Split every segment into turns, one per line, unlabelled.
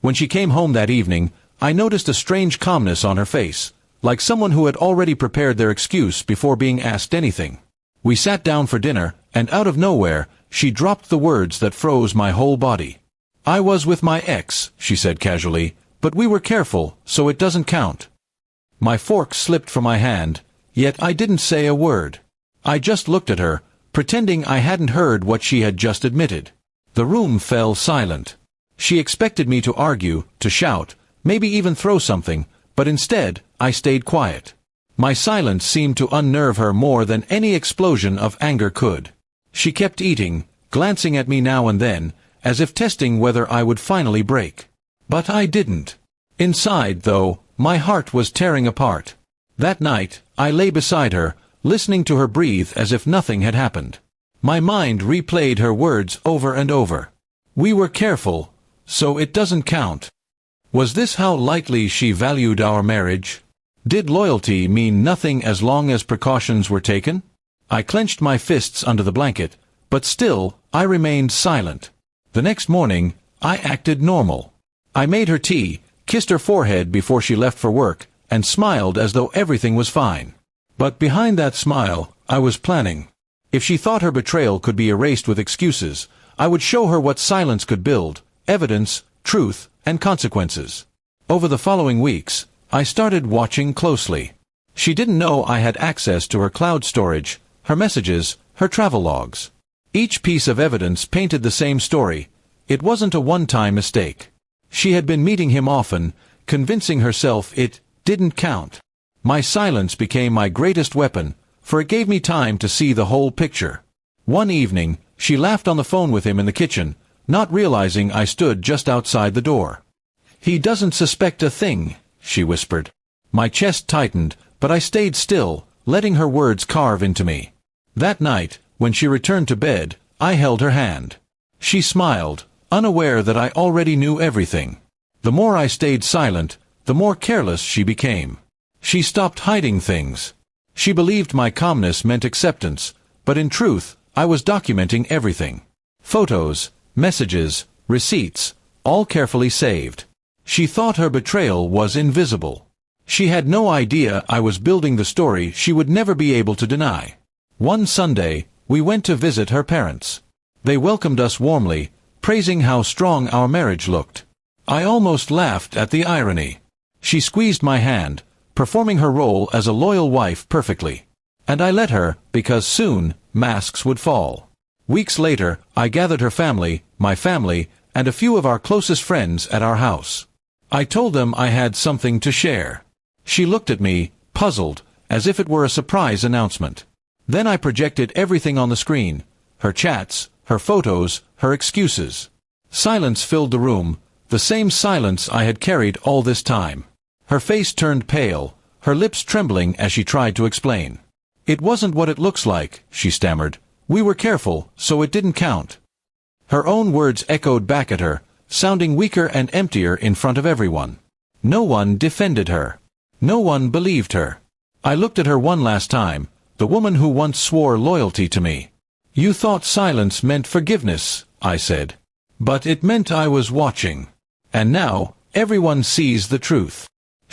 When she came home that evening, I noticed a strange calmness on her face, like someone who had already prepared their excuse before being asked anything. We sat down for dinner, and out of nowhere, she dropped the words that froze my whole body. "I was with my ex," she said casually, "but we were careful, so it doesn't count." My fork slipped from my hand, yet I didn't say a word. I just looked at her, pretending I hadn't heard what she had just admitted. The room fell silent. She expected me to argue, to shout, maybe even throw something, but instead, I stayed quiet. My silence seemed to unnerve her more than any explosion of anger could. She kept eating, glancing at me now and then, as if testing whether I would finally break. But I didn't. Inside, though, my heart was tearing apart. That night, I lay beside her, listening to her breathe as if nothing had happened. My mind replayed her words over and over. "We were careful, so it doesn't count." Was this how lightly she valued our marriage? Did loyalty mean nothing as long as precautions were taken? I clenched my fists under the blanket, but still, I remained silent. The next morning, I acted normal. I made her tea, kissed her forehead before she left for work, and smiled as though everything was fine. But behind that smile, I was planning. If she thought her betrayal could be erased with excuses, I would show her what silence could build: evidence, truth, and consequences. Over the following weeks, I started watching closely. She didn't know I had access to her cloud storage, her messages, her travelogues. Each piece of evidence painted the same story. It wasn't a one-time mistake. She had been meeting him often, convincing herself it didn't count. My silence became my greatest weapon, for it gave me time to see the whole picture. One evening, she laughed on the phone with him in the kitchen, not realizing I stood just outside the door. "He doesn't suspect a thing," she whispered. My chest tightened, but I stayed still, letting her words carve into me. That night, when she returned to bed, I held her hand. She smiled, unaware that I already knew everything. The more I stayed silent, the more careless she became. She stopped hiding things. She believed my calmness meant acceptance, but in truth, I was documenting everything. Photos, messages, receipts, all carefully saved. She thought her betrayal was invisible. She had no idea I was building the story she would never be able to deny. One Sunday, we went to visit her parents. They welcomed us warmly, praising how strong our marriage looked. I almost laughed at the irony. She squeezed my hand, performing her role as a loyal wife perfectly. And I let her, because soon, masks would fall. Weeks later, I gathered her family, my family, and a few of our closest friends at our house. I told them I had something to share. She looked at me, puzzled, as if it were a surprise announcement. Then I projected everything on the screen: her chats, her photos, her excuses. Silence filled the room, the same silence I had carried all this time. Her face turned pale, her lips trembling as she tried to explain. "It wasn't what it looks like," she stammered. "We were careful, so it didn't count." Her own words echoed back at her, sounding weaker and emptier in front of everyone. No one defended her. No one believed her. I looked at her one last time, the woman who once swore loyalty to me. "You thought silence meant forgiveness," I said. "But it meant I was watching. And now, everyone sees the truth."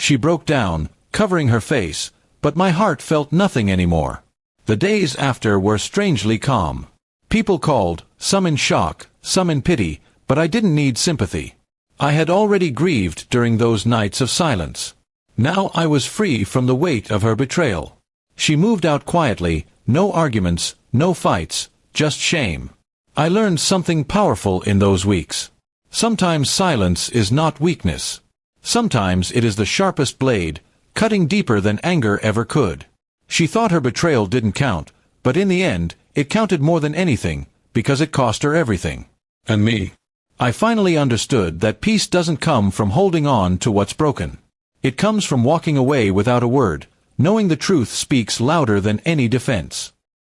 She broke down, covering her face, but my heart felt nothing anymore. The days after were strangely calm. People called, some in shock, some in pity, but I didn't need sympathy. I had already grieved during those nights of silence. Now I was free from the weight of her betrayal. She moved out quietly, no arguments, no fights, just shame. I learned something powerful in those weeks. Sometimes silence is not weakness. Sometimes it is the sharpest blade, cutting deeper than anger ever could. She thought her betrayal didn't count, but in the end, it counted more than anything, because it cost her everything. And me. I finally understood that peace doesn't come from holding on to what's broken. It comes from walking away without a word, knowing the truth speaks louder than any defense.